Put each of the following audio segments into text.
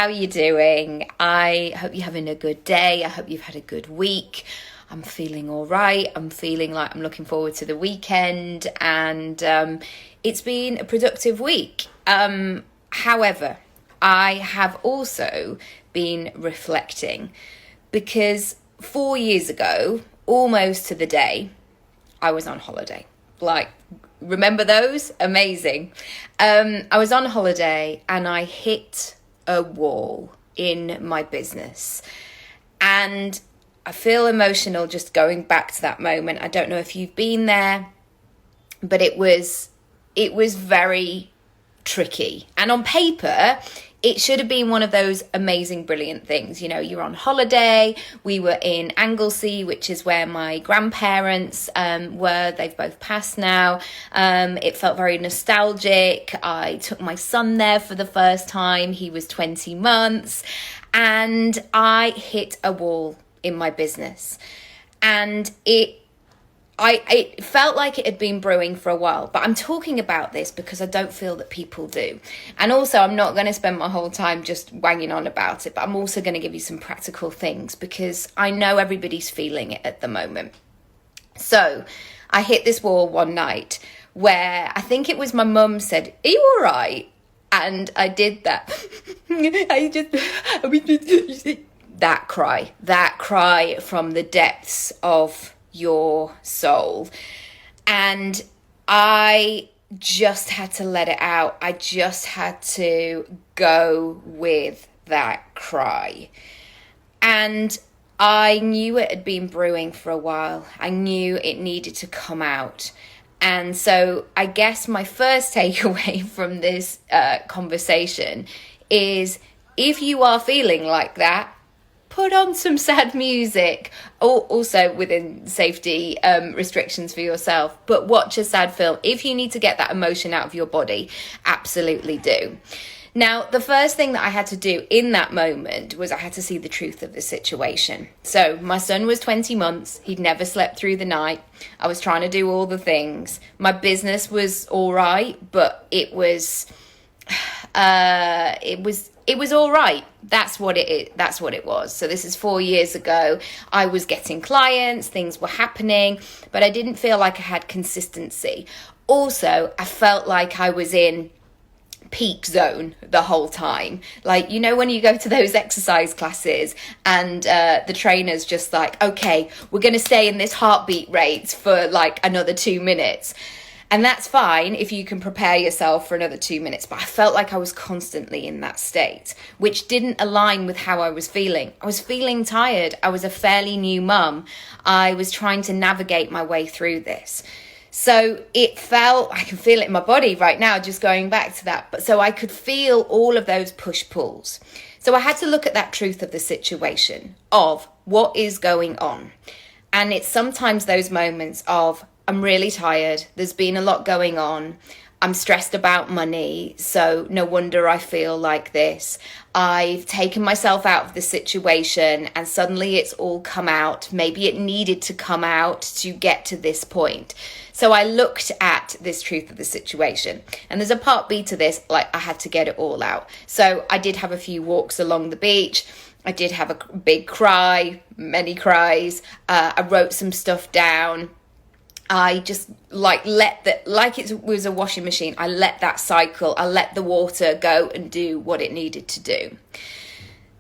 how are you doing? I hope you're having a good day. I hope you've had a good week. I'm feeling all right. I'm feeling like I'm looking forward to the weekend, and it's been a productive week. However, I have also been reflecting because 4 years ago, almost to the day, I was on holiday. Like, remember those? Amazing. I was on holiday and I hit a wall in my business. And I feel emotional just going back to that moment. I don't know if you've been there, but it was very tricky. And on paper, it should have been one of those amazing, brilliant things. You know, you're on holiday. We were in Anglesey, which is where my grandparents were. They've both passed now. It felt very nostalgic. I took my son there for the first time. He was 20 months. And I hit a wall in my business. And it felt like it had been brewing for a while, but I'm talking about this because I don't feel that people do. And also, I'm not going to spend my whole time just wanging on about it, but I'm also going to give you some practical things because I know everybody's feeling it at the moment. So I hit this wall one night where I think it was my mum said, "Are you all right?" And I did that. That cry from the depths of your soul. And I just had to let it out. I just had to go with that cry. And I knew it had been brewing for a while. I knew it needed to come out. And so I guess my first takeaway from this conversation is, if you are feeling like that, put on some sad music, also within safety restrictions for yourself, but watch a sad film. If you need to get that emotion out of your body, absolutely do. Now, the first thing that I had to do in that moment was I had to see the truth of the situation. So my son was 20 months. He'd never slept through the night. I was trying to do all the things. My business was all right, but it was all right. That's what it was. So this is 4 years ago. I was getting clients, things were happening, but I didn't feel like I had consistency. Also, I felt like I was in peak zone the whole time. Like, you know, when you go to those exercise classes and the trainer's just like, okay, we're going to stay in this heartbeat rate for like another 2 minutes. And that's fine if you can prepare yourself for another 2 minutes. But I felt like I was constantly in that state, which didn't align with how I was feeling. I was feeling tired. I was a fairly new mum. I was trying to navigate my way through this. So it felt, I can feel it in my body right now, just going back to that. But so I could feel all of those push-pulls. So I had to look at that truth of the situation, of what is going on. And it's sometimes those moments of, I'm really tired. There's been a lot going on. I'm stressed about money, so no wonder I feel like this. I've taken myself out of the situation and suddenly it's all come out. Maybe it needed to come out to get to this point. So I looked at this truth of the situation. And there's a part B to this, like I had to get it all out. So I did have a few walks along the beach. I did have a big cry, many cries. I wrote some stuff down. I just like it was a washing machine. I let that cycle. I let the water go and do what it needed to do.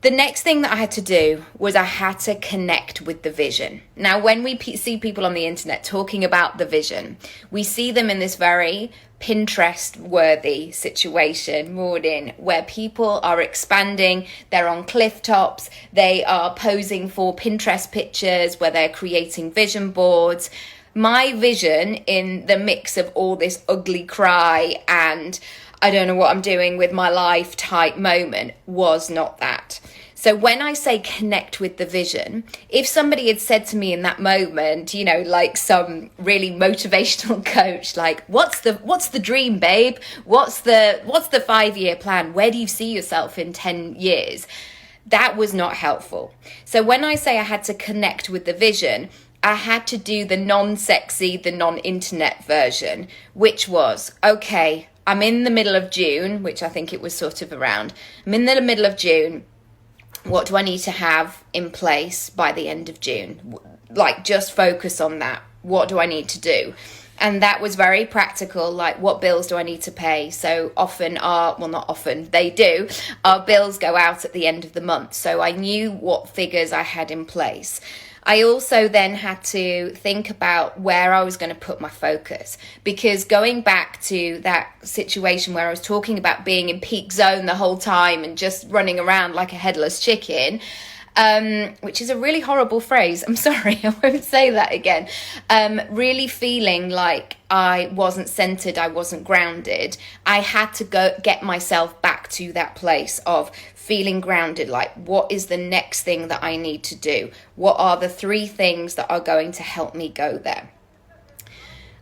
The next thing that I had to do was I had to connect with the vision. Now, when we see people on the internet talking about the vision, we see them in this very Pinterest-worthy situation, Maureen, where people are expanding, they're on cliff tops, they are posing for Pinterest pictures where they're creating vision boards. My vision in the mix of all this ugly cry and I don't know what I'm doing with my life type moment was not that. So when I say connect with the vision, if somebody had said to me in that moment, you know, like some really motivational coach, like, what's the dream, babe? What's the 5-year plan? Where do you see yourself in 10 years? That was not helpful. So when I say I had to connect with the vision, I had to do the non-sexy, the non-internet version, which was, okay, I'm in the middle of June, which I think it was sort of around. I'm in the middle of June. What do I need to have in place by the end of June? Like, just focus on that. What do I need to do? And that was very practical, like, what bills do I need to pay? So often not often, they do, our bills go out at the end of the month. So I knew what figures I had in place. I also then had to think about where I was going to put my focus, because going back to that situation where I was talking about being in peak zone the whole time and just running around like a headless chicken, which is a really horrible phrase. I'm sorry, I won't say that again. Really feeling like I wasn't centered, I wasn't grounded. I had to go get myself back to that place of feeling grounded. Like, what is the next thing that I need to do? What are the 3 things that are going to help me go there?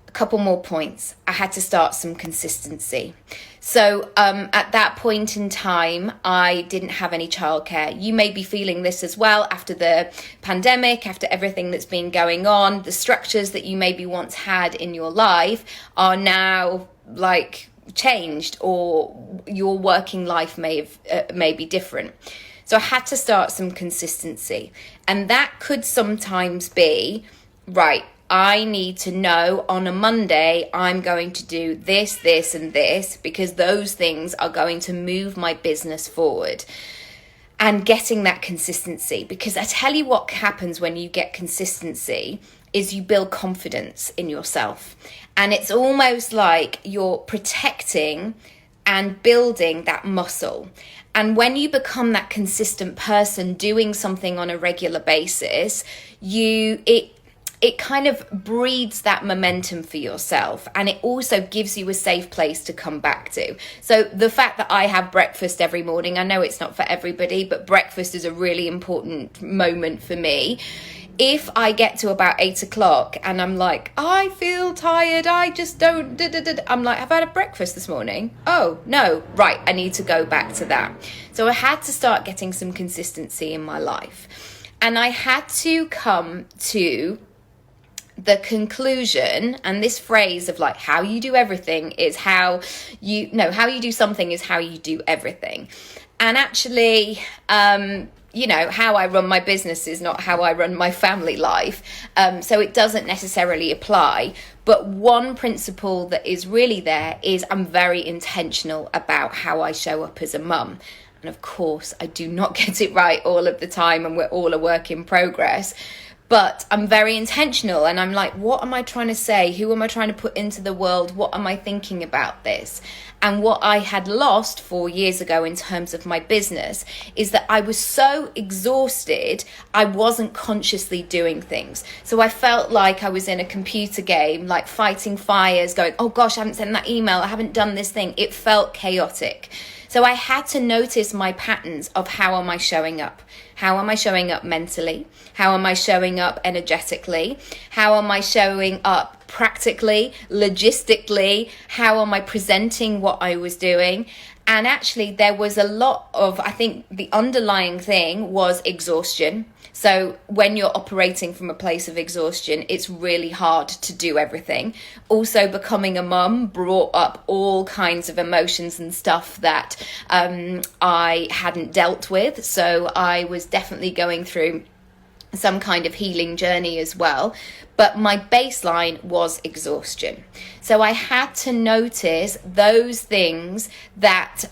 A couple more points. I had to start some consistency. So at that point in time, I didn't have any childcare. You may be feeling this as well after the pandemic, after everything that's been going on. The structures that you maybe once had in your life are now like changed, or your working life may be different. So I had to start some consistency. And that could sometimes be, right, I need to know on a Monday I'm going to do this, this, and this, because those things are going to move my business forward. And getting that consistency, because I tell you what happens when you get consistency is you build confidence in yourself. And it's almost like you're protecting and building that muscle. And when you become that consistent person doing something on a regular basis, it kind of breeds that momentum for yourself, and it also gives you a safe place to come back to. So the fact that I have breakfast every morning, I know it's not for everybody, but breakfast is a really important moment for me. If I get to about 8 o'clock and I'm like, I feel tired, I just don't, I'm like, have I had breakfast this morning? Oh, no, right, I need to go back to that. So I had to start getting some consistency in my life. And I had to come to the conclusion, and this phrase of like, how you do everything is how you do something is how you do everything. And actually, how I run my business is not how I run my family life. So it doesn't necessarily apply. But one principle that is really there is I'm very intentional about how I show up as a mum. And of course, I do not get it right all of the time, and we're all a work in progress. But I'm very intentional, and I'm like, what am I trying to say? Who am I trying to put into the world? What am I thinking about this? And what I had lost 4 years ago in terms of my business is that I was so exhausted, I wasn't consciously doing things. So I felt like I was in a computer game, like fighting fires, going, oh gosh, I haven't sent that email, I haven't done this thing. It felt chaotic. So I had to notice my patterns of how am I showing up? How am I showing up mentally? How am I showing up energetically? How am I showing up practically, logistically? How am I presenting what I was doing? And actually there was a lot of, I think the underlying thing was exhaustion. So when you're operating from a place of exhaustion, it's really hard to do everything. Also, becoming a mum brought up all kinds of emotions and stuff that I hadn't dealt with. So I was definitely going through some kind of healing journey as well. But my baseline was exhaustion. So I had to notice those things that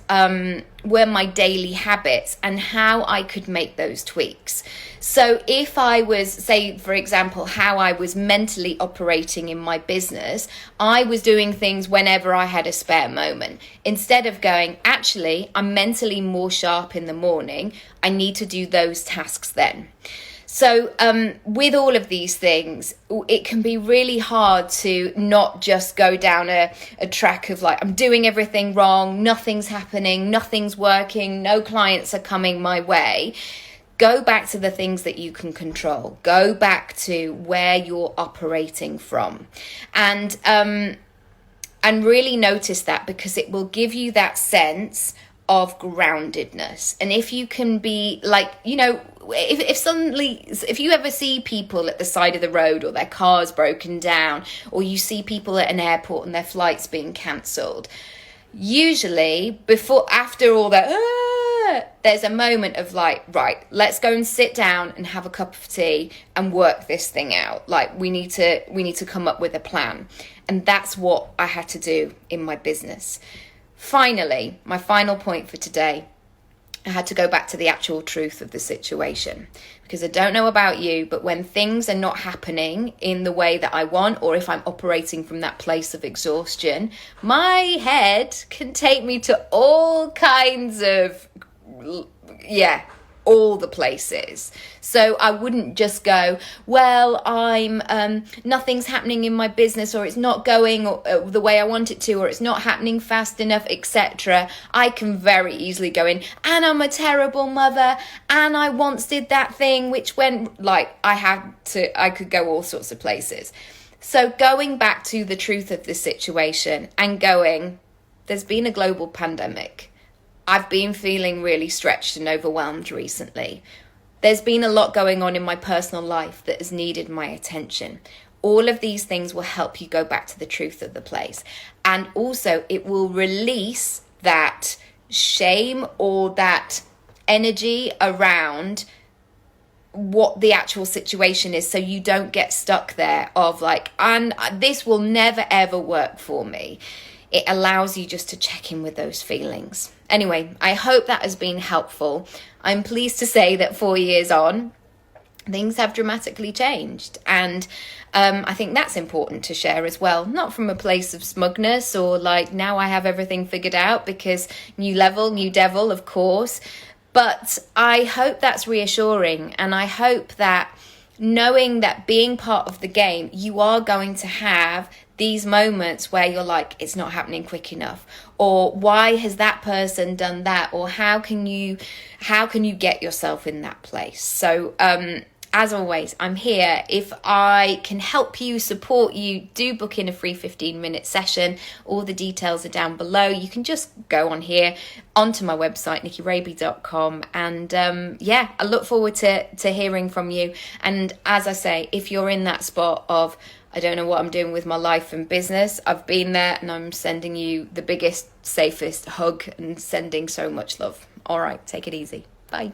were my daily habits and how I could make those tweaks. So if I was, say, for example, how I was mentally operating in my business, I was doing things whenever I had a spare moment. Instead of going, actually, I'm mentally more sharp in the morning, I need to do those tasks then. So with all of these things, it can be really hard to not just go down a track of like, I'm doing everything wrong, nothing's happening, nothing's working, no clients are coming my way. Go back to the things that you can control. Go back to where you're operating from. And really notice that, because it will give you that sense of groundedness. And if you can be like, if you ever see people at the side of the road, or their car's broken down, or you see people at an airport and their flight's being cancelled, Usually after all that, there's a moment of like, right, let's go and sit down and have a cup of tea and work this thing out. Like we need to come up with a plan. And that's what I had to do in my business. Finally, my final point for today, I had to go back to the actual truth of the situation, because I don't know about you, but when things are not happening in the way that I want, or if I'm operating from that place of exhaustion, my head can take me to all kinds of, all the places. So I wouldn't just go, well, I'm nothing's happening in my business, or it's not going the way I want it to, or it's not happening fast enough, etc. I can very easily go in, and I'm a terrible mother, and I once did that thing which went, like, I could go all sorts of places. So going back to the truth of the situation and going, there's been a global pandemic. I've been feeling really stretched and overwhelmed recently. There's been a lot going on in my personal life that has needed my attention. All of these things will help you go back to the truth of the place. And also it will release that shame or that energy around what the actual situation is, so you don't get stuck there of like, and this will never ever work for me. It allows you just to check in with those feelings. Anyway, I hope that has been helpful. I'm pleased to say that 4 years on, things have dramatically changed. And I think that's important to share as well. Not from a place of smugness or like, now I have everything figured out, because new level, new devil, of course. But I hope that's reassuring. And I hope that knowing that being part of the game, you are going to have these moments where you're like, it's not happening quick enough, or why has that person done that, or how can you get yourself in that place. So as always, I'm here. If I can help you, support you, do book in a free 15-minute session. All the details are down below. You can just go on here onto my website, nikkiraby.com, and I look forward to hearing from you. And as I say, if you're in that spot of, I don't know what I'm doing with my life and business, I've been there, and I'm sending you the biggest, safest hug and sending so much love. All right, take it easy. Bye.